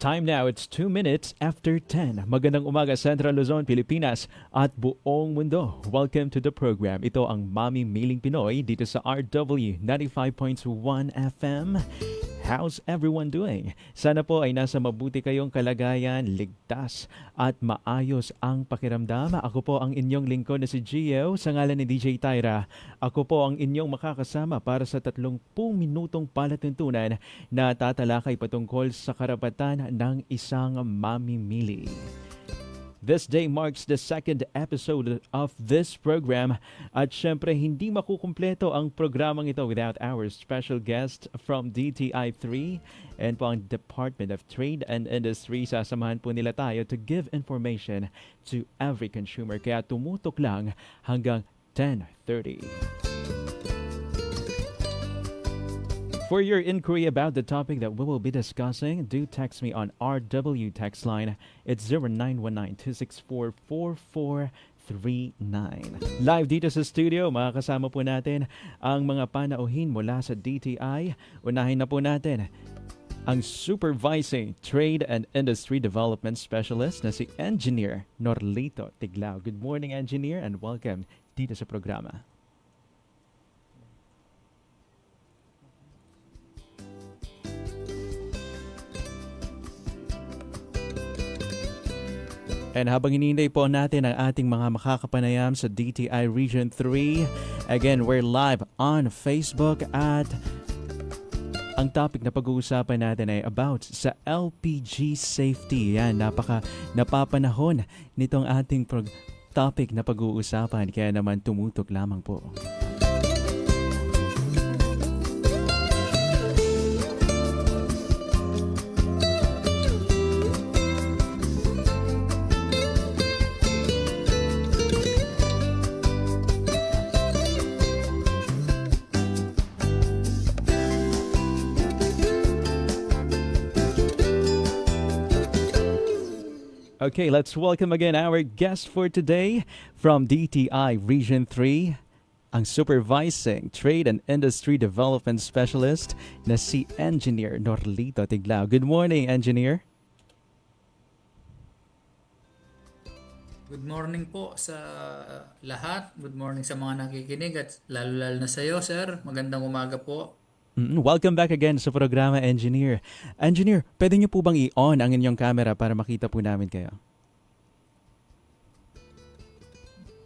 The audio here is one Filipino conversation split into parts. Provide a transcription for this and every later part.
Time now, it's 2 minutes after 10. Magandang umaga Central Luzon, Pilipinas at buong mundo. Welcome to the program. Ito ang Mami Miling Pinoy dito sa RW 95.1 FM. How's everyone doing? Sana po ay nasa mabuti kayong kalagayan, ligtas at maayos ang pakiramdam. Ako po ang inyong lingkod na si Gio sa ngalan ni DJ Tyra. Ako po ang inyong makakasama para sa 30 minutong palatuntunan na tatalakay patungkol sa karapatan ng isang mamimili. This day marks the second episode of this program at syempre hindi makukumpleto ang programang ito without our special guest from DTI3 and po ang Department of Trade and Industry. Sasamahan po nila tayo to give information to every consumer kaya tumutok lang hanggang 10:30. For your inquiry about the topic that we will be discussing, do text me on RW text line. It's 0919-264-4439. Live dito sa studio, makakasama po natin ang mga panauhin mula sa DTI. Unahin na po natin ang Supervising Trade and Industry Development Specialist na si Engineer Norlito Tiglao. Good morning, Engineer, and welcome dito sa programa. And habang hinihintay po natin ang ating mga makakapanayam sa DTI Region 3, again, we're live on Facebook at ang topic na pag-uusapan natin ay about sa LPG safety. Yan, napapanahon nitong ating topic na pag-uusapan, kaya naman tumutok lamang po. Okay, let's welcome again our guest for today from DTI Region 3, ang Supervising Trade and Industry Development Specialist na si Engineer Norlito Tiglao. Good morning, Engineer. Good morning po sa lahat. Good morning sa mga nakikinig at lalo-lalo na sa iyo, sir. Magandang umaga po. Welcome back again sa programa, Engineer. Engineer, pwede niyo po bang i-on ang inyong camera para makita po namin kayo?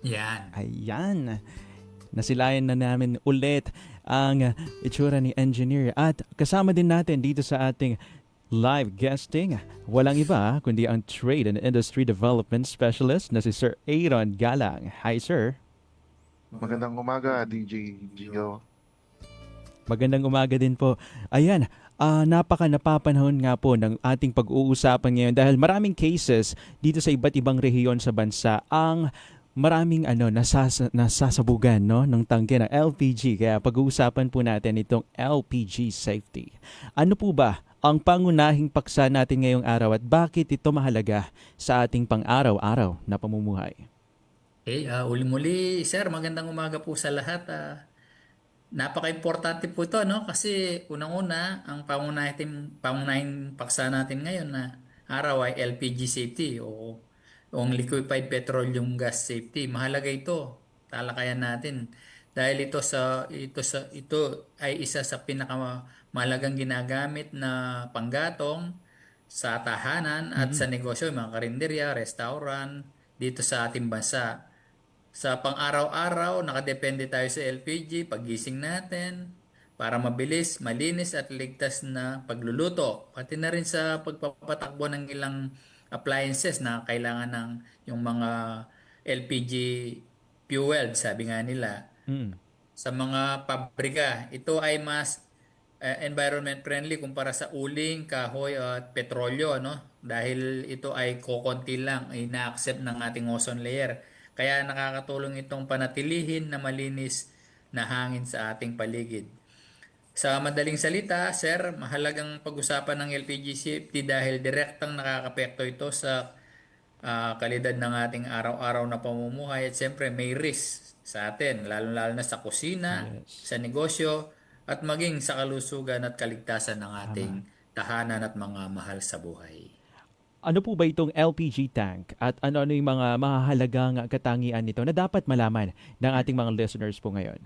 Yan. Ayan. Nasilayan na namin ulit ang itsura ni Engineer. At kasama din natin dito sa ating live guesting, walang iba kundi ang Trade and Industry Development Specialist na si Sir Aaron Galang. Hi, sir. Magandang umaga, DJ Gio. Magandang umaga din po. Ayan, napapanahon nga po ng ating pag-uusapan ngayon dahil maraming cases dito sa iba't ibang rehiyon sa bansa ang maraming nasasabugan ng tangke ng LPG. Kaya pag-uusapan po natin itong LPG safety. Ano po ba ang pangunahing paksa natin ngayong araw at bakit ito mahalaga sa ating pang-araw-araw na pamumuhay? Okay, uli-muli, sir, magandang umaga po sa lahat. Napaka-importante po ito, no? Kasi unang-una, ang pangunahing paksa natin ngayon na araw ay LPG safety o liquefied petroleum gas safety. Mahalaga ito, talakayan natin dahil ito ay isa sa pinakamahalagang ginagamit na panggatong sa tahanan at sa negosyo, mga karinderya, restaurant dito sa ating bansa. Sa pang-araw-araw, nakadepende tayo sa LPG, paggising natin, para mabilis, malinis at ligtas na pagluluto. Pati na rin sa pagpapatakbo ng ilang appliances na kailangan ng yung mga LPG fuel, sabi nga nila. Sa mga pabrika, ito ay mas environment friendly kumpara sa uling, kahoy at petrolyo, no? Dahil ito ay kokonti lang, ay na-accept ng ating ozone layer. Kaya nakakatulong itong panatilihin na malinis na hangin sa ating paligid. Sa madaling salita, sir, mahalagang pag-usapan ng LPG safety dahil direktang nakakapekto ito sa kalidad ng ating araw-araw na pamumuhay at siyempre may risk sa atin, lalo-lalo na sa kusina, Yes. sa negosyo, at maging sa kalusugan at kaligtasan ng ating tahanan at mga mahal sa buhay. Ano po ba itong LPG tank at ano-ano yung mga mahahalagang katangian nito na dapat malaman ng ating mga listeners po ngayon?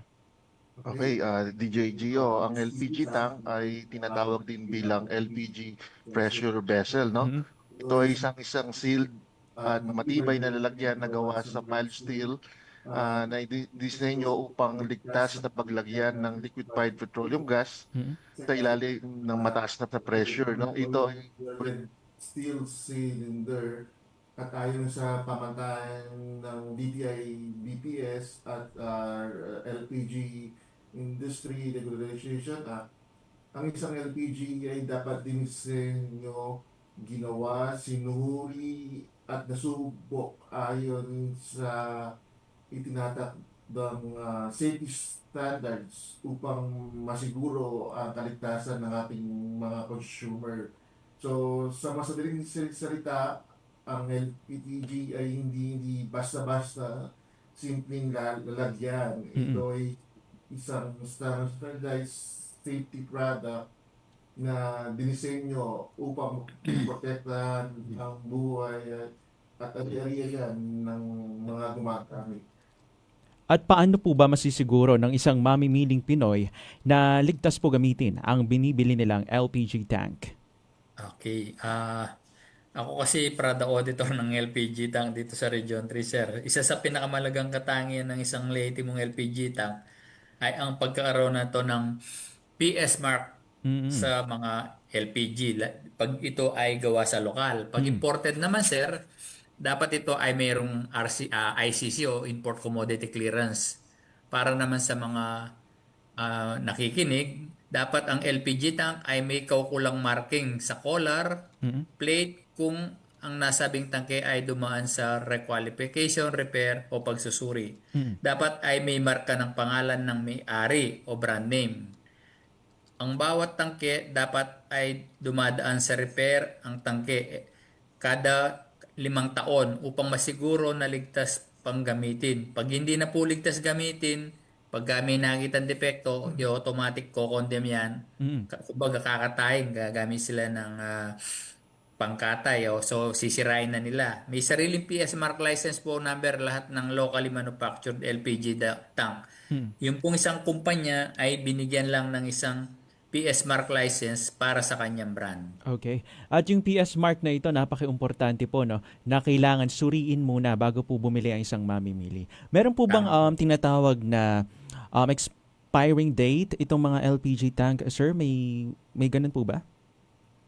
Okay, DJ Gio, ang LPG tank ay tinatawag din bilang LPG pressure vessel, no? Mhm. Ito ay isang sealed at matibay na lalagyan na gawa sa mild steel na disenyo upang ligtas na paglagyan ng liquefied petroleum gas Mhm. sa ilalim ng mataas na pressure, no? Ito ay welded steel cylinder at ayon sa pamantayan ng DTI BPS at LPG Industry Regulation Act, ang isang LPG ay dapat dinisenyo, ginawa, sinuri at nasubok ayon sa itinatakdang safety standards upang masiguro ang kaligtasan ng ating mga consumer. So, sa masadaling salita, ang LPG ay hindi basta-basta simpleng lalagyan. Mhm. Ito ay isang standardized safety product na dinisenyo upang protektahan ang buhay at ari-arian ng mga gumagamit. At paano po ba masisiguro ng isang mamimiling Pinoy na ligtas po gamitin ang binibili nilang LPG tank? Okay. Ako kasi Prada Auditor ng LPG tank dito sa Region 3, sir. Isa sa pinakamalagang katangian ng isang lehitimong LPG tank ay ang pagkakaroon na to ng PS mark Mhm. sa mga LPG. Pag ito ay gawa sa lokal. Pag Mhm. imported naman, sir, dapat ito ay mayroong ICC o Import Commodity Clearance. Para naman sa mga nakikinig, dapat ang LPG tank ay may kaukulang marking sa collar, Mhm. plate kung ang nasabing tangke ay dumaan sa requalification, repair o pagsusuri. Mhm. Dapat ay may marka ng pangalan ng may-ari o brand name. Ang bawat tangke dapat ay dumadaan sa repair ang tangke kada 5 taon upang masiguro na ligtas pang gamitin. Pag hindi na po ligtas gamitin, pag may nakita depekto, automatic ko-condemn yan. Mhm. Kumbaga kakatayin, gagamit sila ng pangkatay. So sisirain na nila. May sariling PS Mark license po number lahat ng locally manufactured LPG tank. Mhm. Yung pong isang kumpanya ay binigyan lang ng isang PS Mark license para sa kanyang brand. Okay. At yung PS mark na ito, napaka-importante po, no, na kailangan suriin muna bago po bumili ang isang mamimili. Meron po bang Tama po. tinatawag na expiring date itong mga LPG tank, sir? May ganun po ba?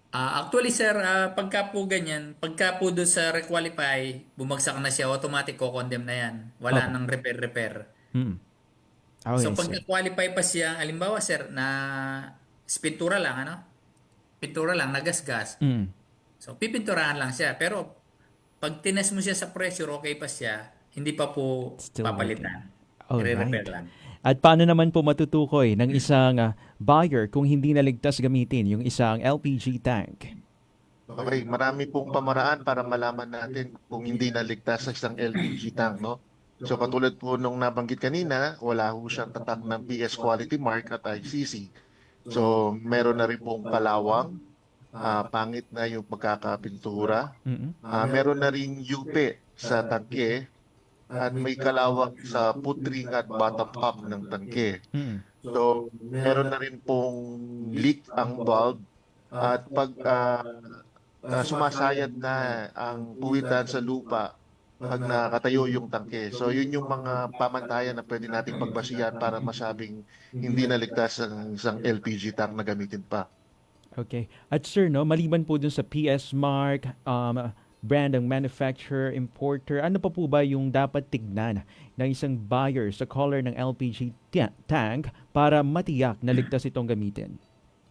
Actually sir, pagka po ganyan, pagka po doon sa requalify, bumagsak na siya, automatic ko-condemn na yan. Wala Opo. nang repair-repair. Hmm. So Okay, pag sir. qualify pa siya, halimbawa sir, na pintura lang, ano? Pintura lang, nagasgas. Hmm. So pipinturahan lang siya. Pero pag tines mo siya sa pressure, okay pa siya, hindi pa po Still working. papalitan. All right. I-repair lang. At paano naman po matutukoy ng isang buyer kung hindi naligtas gamitin yung isang LPG tank? Okay, marami pong pamaraan para malaman natin kung hindi naligtas sa isang LPG tank, no? So katulad po nung nabanggit kanina, wala ho siyang tatak ng PS Quality Mark at ICC. So meron na rin pong kalawang, pangit na yung pagkakapintura, Mm-mm. meron na rin yupe sa tangke, at may kalawang sa putring at bottom up ng tangke. Mm-mm. So meron na rin pong leak ang bulb at pag sumasayad na ang puwitan sa lupa pag nakatayo yung tangke. So yun yung mga pamantayan na pwede nating pagbasihan para masabing hindi naligtas ang isang LPG tank na gamitin pa. Okay. At sir, no, maliban po dun sa PS mark, brand ng manufacturer, importer, ano pa po ba yung dapat tignan ng isang buyer sa color ng LPG tank para matiyak na ligtas itong gamitin?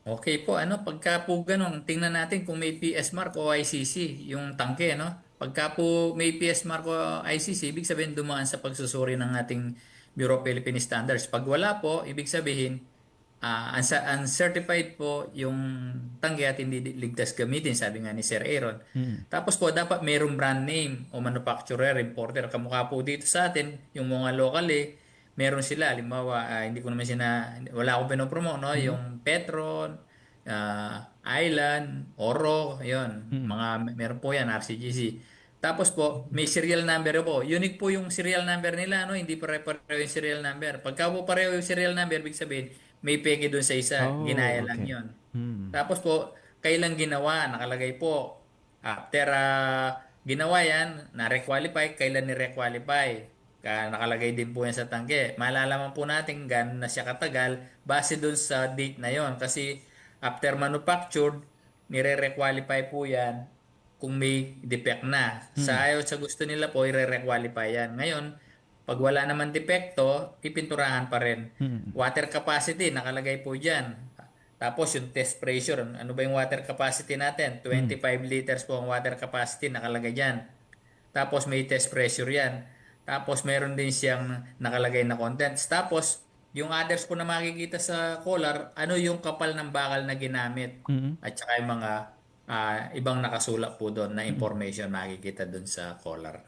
Okay po, pagka po ganun, tingnan natin kung may PS mark o ICC, yung tangke, no? Pagka po may PS mark o ICC, ibig sabihin dumaan sa pagsusuri ng ating Bureau of Philippine Standards. Pag wala po, ibig sabihin, uncertified po yung tangke at hindi ligtas gamitin, sabi nga ni Sir Aaron. Mm. Tapos po, dapat mayroong brand name o manufacturer, importer. Kamukha po dito sa atin, yung mga local meron sila. Halimbawa, hindi ko naman wala akong pinopromote, no? Mm. Yung Petron, Island, Oro, yon, Mm. meron po yan, RCGC. Tapos po, may serial number po. Unique po yung serial number nila, no? Hindi pare-pareho yung serial number. Pagka po pareho yung serial number, ibig sabihin, may peke doon sa isa. Ginaya Oh, lang okay. yon. Mm. Tapos po, kailan ginawa? Nakalagay po. After ginawa yan, na-requalify, kailan ni-requalify? Nakalagay din po yan sa tangke. Malalaman po natin gaano na siya katagal base doon sa date na yon. Kasi after manufactured, nire-requalify po yan kung may defect na. Sa Mm. ayaw sa gusto nila po, i-requalify yan. Ngayon, pag wala naman depekto, pipinturahan pa rin. Mm. Water capacity, nakalagay po dyan. Tapos yung test pressure, ano ba yung water capacity natin? Mm. 25 liters po ang water capacity, nakalagay dyan. Tapos may test pressure yan. Tapos meron din siyang nakalagay na contents. Tapos yung others po na makikita sa collar, ano yung kapal ng bakal na ginamit. Mm. At saka yung mga ibang nakasulat po doon na Mm. information makikita doon sa collar.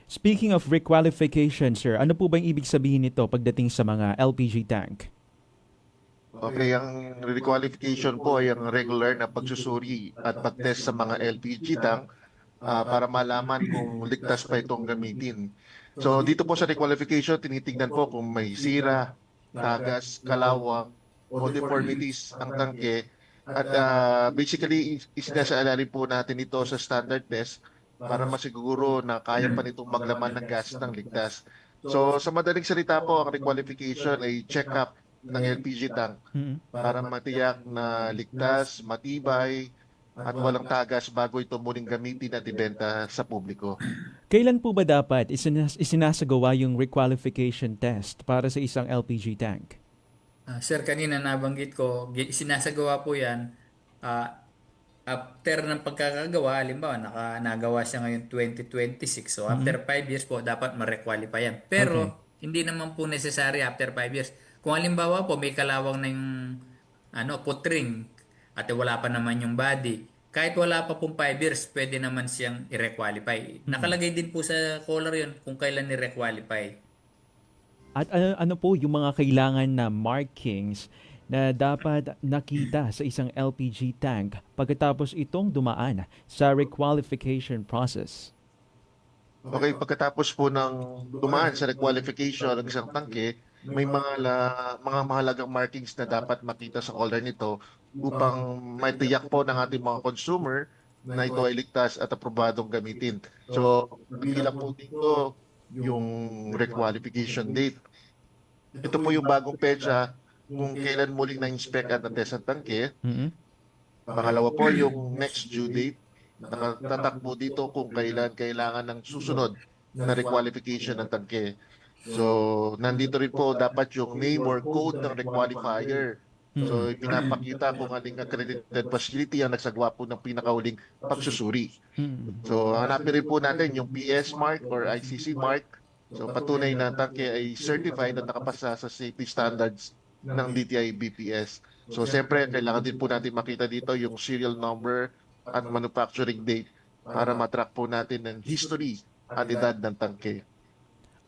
Speaking of requalification, sir, ano po ba yung ibig sabihin nito pagdating sa mga LPG tank? Okay, ang requalification po ay ang regular na pagsusuri at pagtest sa mga LPG tank para malaman kung ligtas pa itong gamitin. So dito po sa requalification, tinitignan po kung may sira, tagas, kalawang, o deformities ang tangke. At basically, isinasaalali po natin ito sa standard test para masiguro na kaya pa nitong maglaman ng gas ng ligtas. So sa madaling salita po, ang requalification ay check-up ng LPG tank Mm. para matiyak na ligtas, matibay, at walang tagas bago ito muling gamitin at ibenta sa publiko. Kailan po ba dapat isinasagawa yung requalification test para sa isang LPG tank? Sir, kanina nabanggit ko, sinasagawa po yan ah, after ng pagkakagawa. Halimbawa, nagawa siya ngayon 2026. So, Mm. after 5 years po, dapat ma-requalify yan. Okay. Pero, hindi naman po necessary after 5 years. Kung halimbawa po, may kalawang na yung putring at wala pa naman yung body, kahit wala pa pong 5 years, pwede naman siyang i-requalify. Mm. Nakalagay din po sa collar yun kung kailan ni-requalify. At ano po yung mga kailangan na markings na dapat nakita sa isang LPG tank pagkatapos itong dumaan sa requalification process? Okay, pagkatapos po ng dumaan sa requalification ng isang tangke, may mga mahalagang markings na dapat makita sa collar nito upang matiyak po ng ating mga consumer na ito ay ligtas at aprobadong gamitin. So, bilang po dito yung requalification date. Ito po yung bagong petsa kung kailan muling na-inspect at na-test ang tangke. Mm. Pangalawa po yung next due date. Nakatatakbo dito kung kailan kailangan ng susunod na requalification ng tangke. So, nandito rin po dapat yung name or code ng requalifier. Mm. So, pinapakita kung aling accredited facility ang nagsagawa po ng pinakahuling pagsusuri. Mm. So, hanapin rin po natin yung PS mark or ICC mark. So, patunay na ang tangke ay certified at nakapasa sa safety standards ng DTI BPS. So, siyempre, kailangan din po natin makita dito yung serial number at manufacturing date para matrack po natin ang history at edad ng tangke.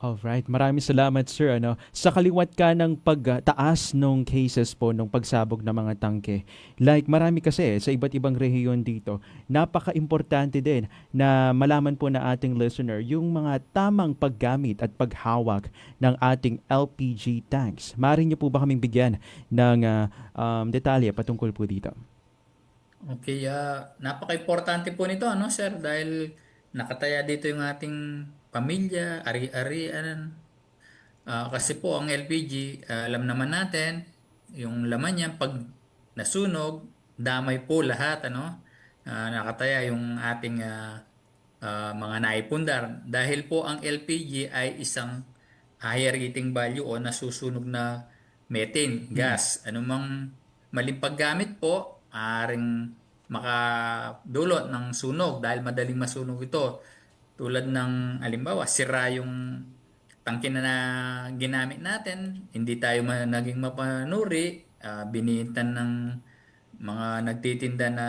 Alright, maraming salamat sir. Sa kaliwat ka ng pagtaas ng cases po nung pagsabog ng mga tangke, like marami kasi sa iba't ibang rehiyon dito, napaka-importante din na malaman po na ating listener yung mga tamang paggamit at paghawak ng ating LPG tanks. Maaari niyo po ba kaming bigyan ng detalye patungkol po dito? Okay, napaka-importante po nito, ano, sir, dahil nakataya dito yung ating pamilya, ari-arian. Kasi po ang LPG, alam naman natin, yung laman niya pag nasunog, damay po lahat, ano. Nakataya yung ating mga naipundar. Dahil po ang LPG ay isang higher heating value o nasusunog na methane Mm. gas. Anumang maling paggamit po, aaring makadulot ng sunog dahil madaling masunog ito. Tulad ng alimbawa, sira yung tangke na ginamit natin, hindi tayo naging mapanuri, binitan ng mga nagtitinda na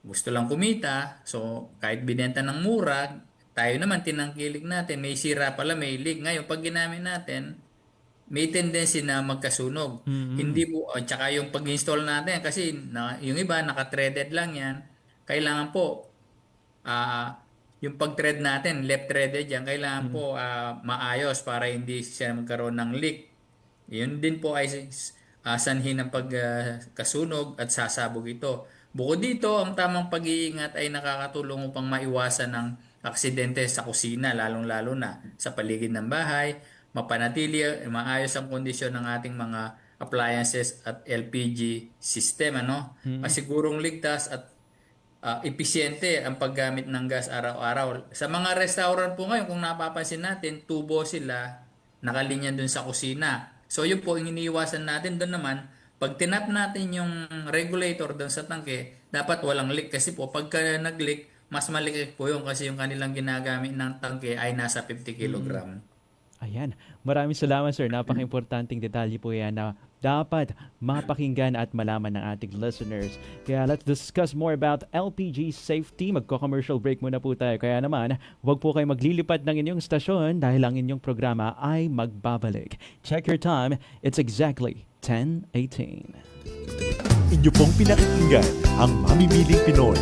gusto lang kumita. So, kahit binenta ng mura, tayo naman tinangkilik natin, may sira pala, may leak. Ngayon, pag ginamit natin, may tendency na magkasunog. Mm-mm. Hindi po, at saka yung pag-install natin, kasi yung iba naka-threaded lang yan, kailangan po, yung pag-thread natin, left-threaded yan, kailangan Mm-mm. po maayos para hindi siya magkaroon ng leak. Yun din po ay sanhi ng pagkasunog at sasabog ito. Bukod dito, ang tamang pag-iingat ay nakakatulong upang maiwasan ng aksidente sa kusina, lalong-lalo na sa paligid ng bahay, mapanatili, maayos ang kondisyon ng ating mga appliances at LPG system, ano? Mm-mm. Masigurong ligtas at episyente ang paggamit ng gas araw-araw. Sa mga restaurant po ngayon, kung napapansin natin, tubo sila nakalinya dun sa kusina. So yun po, yung iniiwasan natin doon naman, pag tinap natin yung regulator doon sa tangke, dapat walang leak kasi po pagka nag-leak, mas maliit po yun kasi yung kanilang ginagamit ng tangke ay nasa 50 Mm-mm. kilogram. Ayan. Maraming salamat, sir. Napaka-importanting detalye po yan na dapat mapakinggan at malaman ng ating listeners. Kaya let's discuss more about LPG safety. Magko-commercial break muna po tayo. Kaya naman, huwag po kayo maglilipad ng inyong stasyon dahil ang inyong programa ay magbabalik. Check your time. It's exactly 10:18. Inyo pong pinakikinggan ang Mamimiling Pinoy.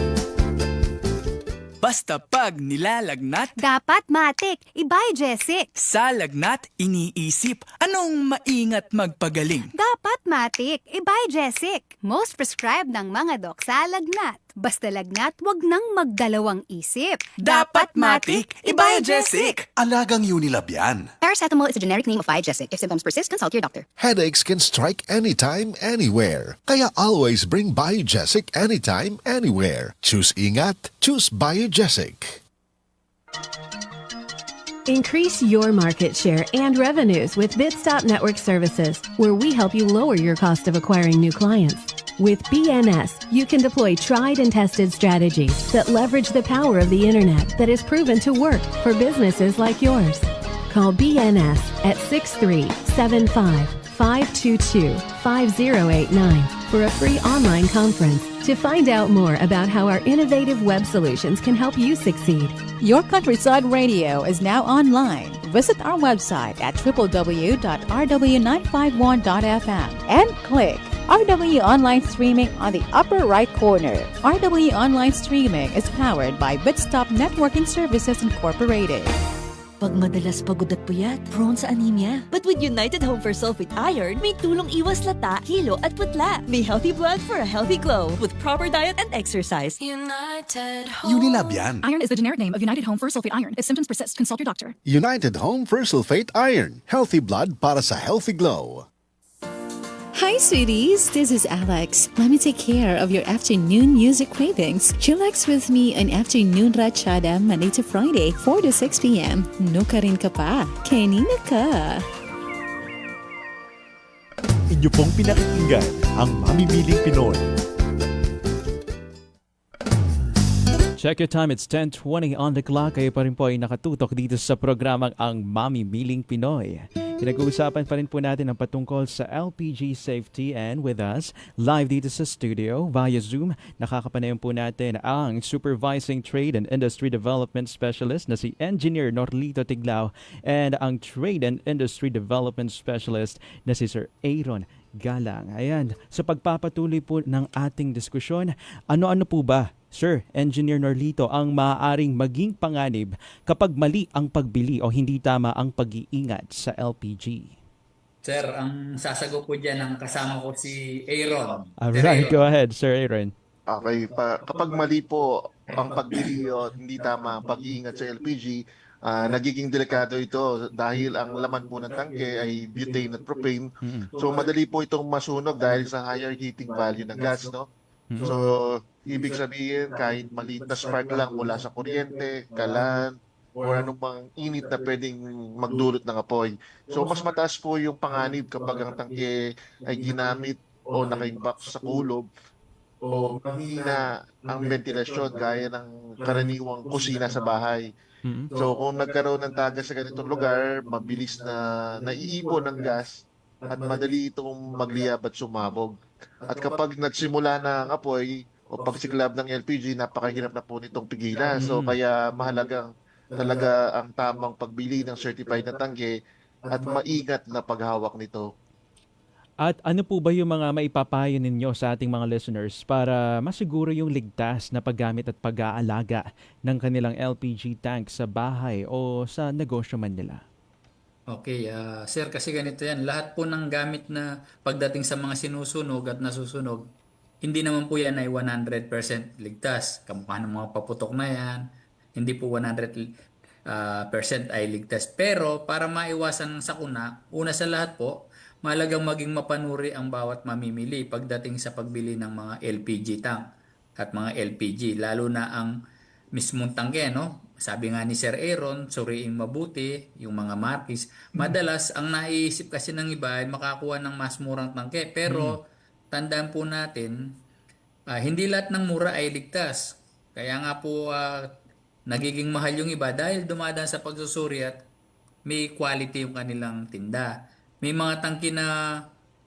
Basta pag nilalagnat, Dapat matik, ibay Jessic. sa lagnat iniisip, anong maingat magpagaling? Dapat matik, ibay Jessic. Most prescribed ng mga dok sa lagnat. Basta lagnat, wag nang magdalawang isip. Dapat matik, Ibajesic! Alagang Unilab yan. Paracetamol is a generic name of Bijesic. If symptoms persist, consult your doctor. Headaches can strike anytime, anywhere. Kaya always bring Biogesic anytime, anywhere. Choose ingat, choose Biogesic. Increase your market share and revenues with Bitstop Network Services, where we help you lower your cost of acquiring new clients. With BNS, you can deploy tried and tested strategies that leverage the power of the internet that is proven to work for businesses like yours. Call BNS at 6375-522-5089 for a free online conference to find out more about how our innovative web solutions can help you succeed. Your Countryside Radio is now online. Visit our website at www.rw951.fm and click RW Online Streaming on the upper right corner. RW Online Streaming is powered by Bitstop Networking Services Incorporated. Pag madalas pagod at puyat, prone sa anemia. But with United Home for Sulfate Iron, may tulong iwas lata, hilo at putla. May healthy blood for a healthy glow with proper diet and exercise. United Home. Unilab yan. Iron is the generic name of United Home for Sulfate Iron. If symptoms persist, consult your doctor. United Home for Sulfate Iron. Healthy blood para sa healthy glow. Hi, sweeties. This is Alex. Let me take care of your afternoon music cravings. Chillax with me on Afternoon Rachada Monday to Friday, 4 to 6 p.m. No ka rin ka pa. Kanina ka. Inyo pong pinakikinggan ang Mamimiling Pinoy. Check your time, it's 10:20 on the clock. Kayo pa rin po ay nakatutok dito sa programang ang Mamimiling Pinoy. Pinag-uusapan pa rin po natin ang patungkol sa LPG safety, and with us, live dito sa studio via Zoom, nakakapanayon po natin ang Supervising Trade and Industry Development Specialist na si Engineer Norlito Tiglao and ang Trade and Industry Development Specialist na si Sir Aaron Galang. Ayan, sa pagpapatuloy po ng ating diskusyon, ano-ano po ba, Sir Engineer Norlito, ang maaaring maging panganib kapag mali ang pagbili o hindi tama ang pag-iingat sa LPG? Sir, ang sasagot ko dyan ang kasama ko si Aaron. Alright, go ahead, Sir Aaron. Okay, kapag mali po ang pagbili o hindi tama ang pag-iingat sa LPG, nagiging delikado ito dahil ang laman po ng tangke ay butane at propane. So madali po itong masunog dahil sa higher heating value ng gas, no? So ibig sabihin kahit maliit na spark lang mula sa kuryente, kalan, or anumang init na pwedeng magdulot ng apoy. So mas mataas po yung panganib kapag ang tangke ay ginamit o naka-imbak sa kulob o mahina ang ventilasyon gaya ng karaniwang kusina sa bahay. So kung nagkaroon ng tagas sa ganitong lugar, mabilis na naiipon ng gas at madali itong magliyab at sumabog. At kapag nagsimula na ang apoy o pagsiklab ng LPG, napakahirap na po nitong pigilan. So kaya mahalagang talaga ang tamang pagbili ng certified na tangke at maingat na paghawak nito. At ano po ba yung mga maipapayo ninyo sa ating mga listeners para masiguro yung ligtas na paggamit at pag-aalaga ng kanilang LPG tank sa bahay o sa negosyo man nila? Okay, sir, kasi ganito yan. Lahat po ng gamit na pagdating sa mga sinusunog at nasusunog, hindi naman po yan ay 100% ligtas. Kamukha ng mga paputok na yan, hindi po 100% ay ligtas. Pero para maiwasan ang sakuna, una sa lahat po, mahalagang maging mapanuri ang bawat mamimili pagdating sa pagbili ng mga LPG tank at mga LPG, lalo na ang mismong tangke, no? Sabi nga ni Sir Aaron, suriing mabuti yung mga markis. Madalas, ang naiisip kasi ng iba ay makakuha ng mas murang tangke. Pero, tandaan po natin, hindi lahat ng mura ay ligtas. Kaya nga po, nagiging mahal yung iba dahil dumadaan sa pagsusuri at may quality yung kanilang tinda. May mga tangke na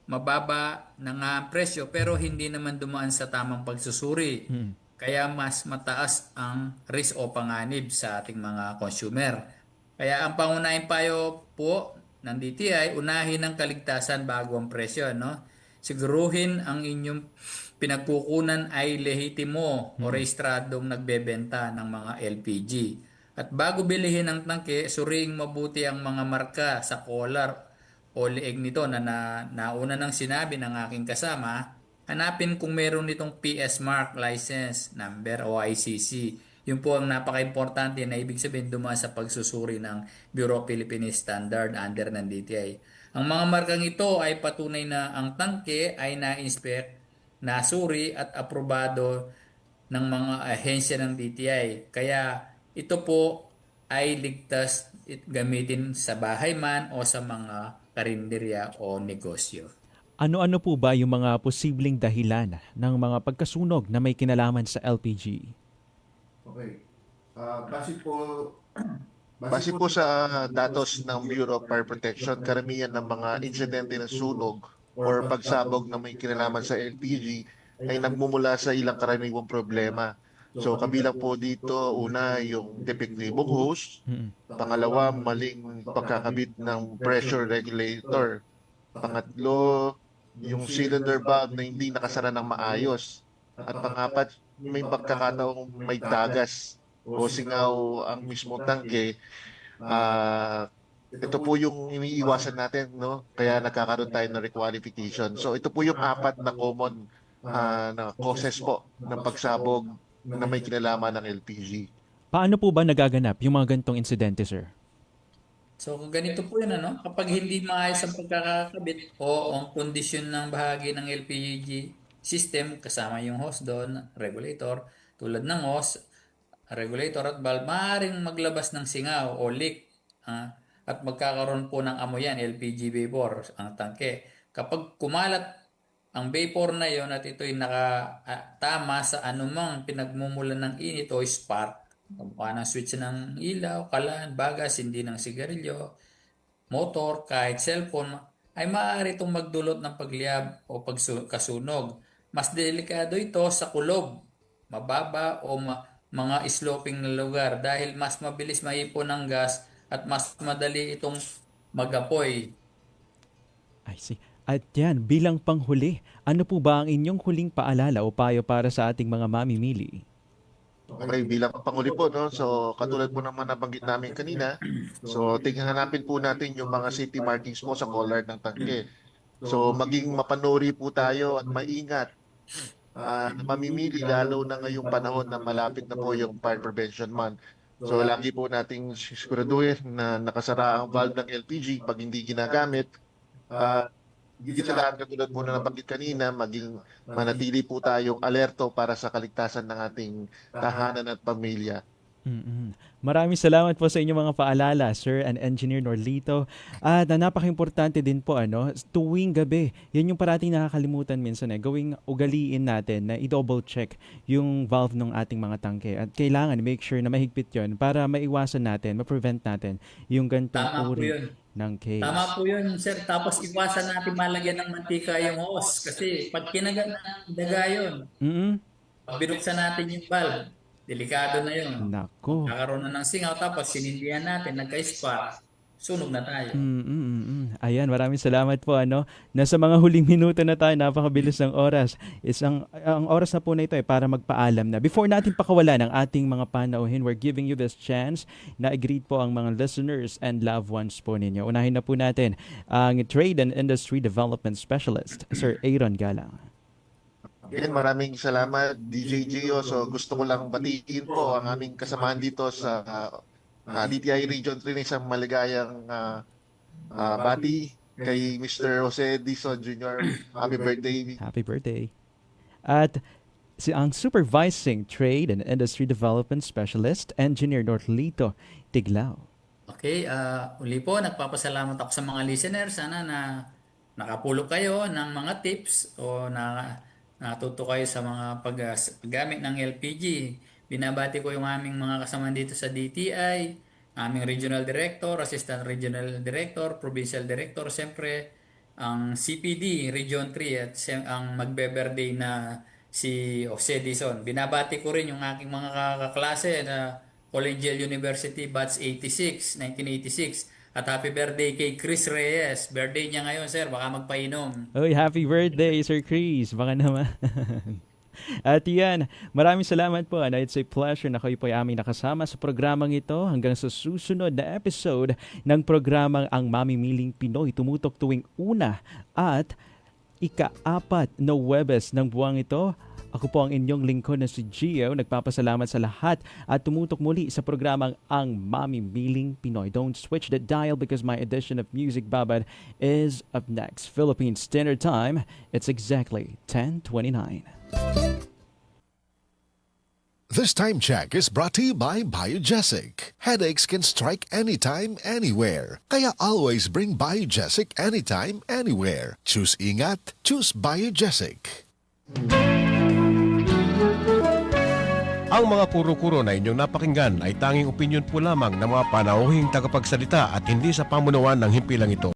mababa na nga ang presyo pero hindi naman dumaan sa tamang pagsusuri. Kaya mas mataas ang risk o panganib sa ating mga consumer. Kaya ang pangunahing payo po ng DTI, unahin ang kaligtasan bago ang presyo. No? Siguruhin ang inyong pinagkukunan ay lehitimo o rehistradong nagbebenta ng mga LPG. At bago bilihin ang tangke, suriing mabuti ang mga marka sa collar o leeg nito na nauna nang sinabi ng aking kasama. Hanapin kung meron nitong PS Mark License Number o ICC. Yun po ang napaka-importante na ibig sabihin dumaan sa pagsusuri ng Bureau of Philippine Standard under ng DTI. Ang mga markang ito ay patunay na ang tangke ay na-inspect, nasuri at aprobado ng mga ahensya ng DTI. Kaya ito po ay ligtas gamitin sa bahay man o sa mga karinderya o negosyo. Ano-ano po ba yung mga posibleng dahilan ng mga pagkasunog na may kinalaman sa LPG? Okay. Base po sa datos ng Bureau of Fire Protection, karamihan ng mga insidente ng sunog or pagsabog na may kinalaman sa LPG ay nagmumula sa ilang karaniwang problema. So kabilang po dito, una yung depektibong hose, pangalawa maling pagkakabit ng pressure regulator, pangatlo yung cylinder valve na hindi nakasara ng maayos, at pangapat may pagkakataong may tagas o singaw ang mismo tangke. Ito po yung iniiwasan natin, no? Kaya nagkakaroon tayo ng requalification. So ito po yung apat na common na causes po ng pagsabog na may kinalaman ng LPG. Paano po ba nagaganap yung mga gantong insidente, sir? So ganito po yun, ano? Kapag hindi maayos ang pagkakakabit o ang kondisyon ng bahagi ng LPG system, kasama yung hose doon, regulator, tulad ng hose, regulator at valve, maaaring maglabas ng singaw o leak at magkakaroon po ng amoy yan, LPG vapor, ang tangke. Kapag kumalat ang vapor na yon at ito'y nakatama sa anumang pinagmumulan ng init o spark, kamukha ng switch ng ilaw, kalan, bagas, hindi ng sigarilyo, motor, kahit cellphone, ay maaari itong magdulot ng pagliyab o pagkasunog. Mas delikado ito sa kulob, mababa o mga sloping na lugar dahil mas mabilis maipon ng gas at mas madali itong mag-apoy. I see. At yan, bilang panghuli, ano po ba ang inyong huling paalala o payo para sa ating mga mamimili? Okay, bilang panghuli po, no? So katulad po naman nabanggit namin kanina, so hanapin po natin yung mga safety markings mo sa collar ng tangke. So maging mapanuri po tayo at maingat mamimili lalo na ngayong panahon na malapit na po yung Fire Prevention Month. So lagi po nating siguraduhin na nakasara ang valve ng LPG pag hindi ginagamit. Higit sa lahat, katulad po na nabanggit kanina, maging manatili po tayong alerto para sa kaligtasan ng ating tahanan at pamilya. Maraming salamat po sa inyong mga paalala, Sir and Engineer Norlito. At napaka-importante din po, tuwing gabi, yan yung parating nakakalimutan minsan gawing ugaliin natin na i-double check yung valve ng ating mga tangke. At kailangan make sure na mahigpit yon para maiwasan natin, ma-prevent natin yung gantong uri ng case. Tama po yun, sir. Tapos iwasan natin malagyan ng mantika yung hose kasi pag kinagat ng daga yun, binuksan natin yung valve. Delikado na yun. Nako. Kakaroon na ng singaw tapos sinindihan natin, nagka-spark. sunog na tayo. Ayan, maraming salamat po. Nasa mga huling minuto na tayo, napakabilis ng oras. Ang oras na po na ito ay para magpaalam na. Before natin pakawalan ang ating mga panauhin, we're giving you this chance na i-greet po ang mga listeners and loved ones po ninyo. Unahin na po natin ang Trade and Industry Development Specialist, Sir Aaron Galang. Again, maraming salamat, DJ Gio. So gusto ko lang batiin po ang aming kasamahan dito sa DTI Region 3 na isang maligayang bati kay Mr. Jose Dizon Jr. Happy birthday. Happy birthday. At ang Supervising Trade and Industry Development Specialist, Engineer Norlito Tiglao. Okay, uli po, nagpapasalamat ako sa mga listeners. Sana na nakapulot kayo ng mga tips o natuto kayo sa mga paggamit ng LPG. Binabati ko yung aming mga kasama dito sa DTI, aming Regional Director, Assistant Regional Director, Provincial Director, siyempre ang CPD Region 3 at ang magbe-birthday na si Jose Dizon. Binabati ko rin yung aking mga kaklase na Collegial University Batch 1986. At happy birthday kay Chris Reyes. Birthday niya ngayon, sir. Baka magpainom. Oy, happy birthday, Sir Chris. Baka naman. At yan, maraming salamat po. It's a pleasure na kayo po ay aming nakasama sa programang ito hanggang sa susunod na episode ng programang Ang Mamimiling Pinoy. Tumutok tuwing 1 at ika-4 na Huwebes ng buwang ito. Ako po ang inyong lingkod na si Gio. Nagpapasalamat sa lahat at tumutok muli sa programang Ang Mamimiling Pinoy. Don't switch the dial because my edition of Music Babad is up next. Philippine Standard Time, it's exactly 10:29. This time check is brought to you by Biogesic. Headaches can strike anytime, anywhere. Kaya always bring Biogesic anytime, anywhere. Choose ingat, choose Biogesic. Ang mga kuro-kuro na inyong napakinggan ay tanging opinion po lamang ng mga panauhing tagapagsalita at hindi sa pamunuan ng himpilang ito.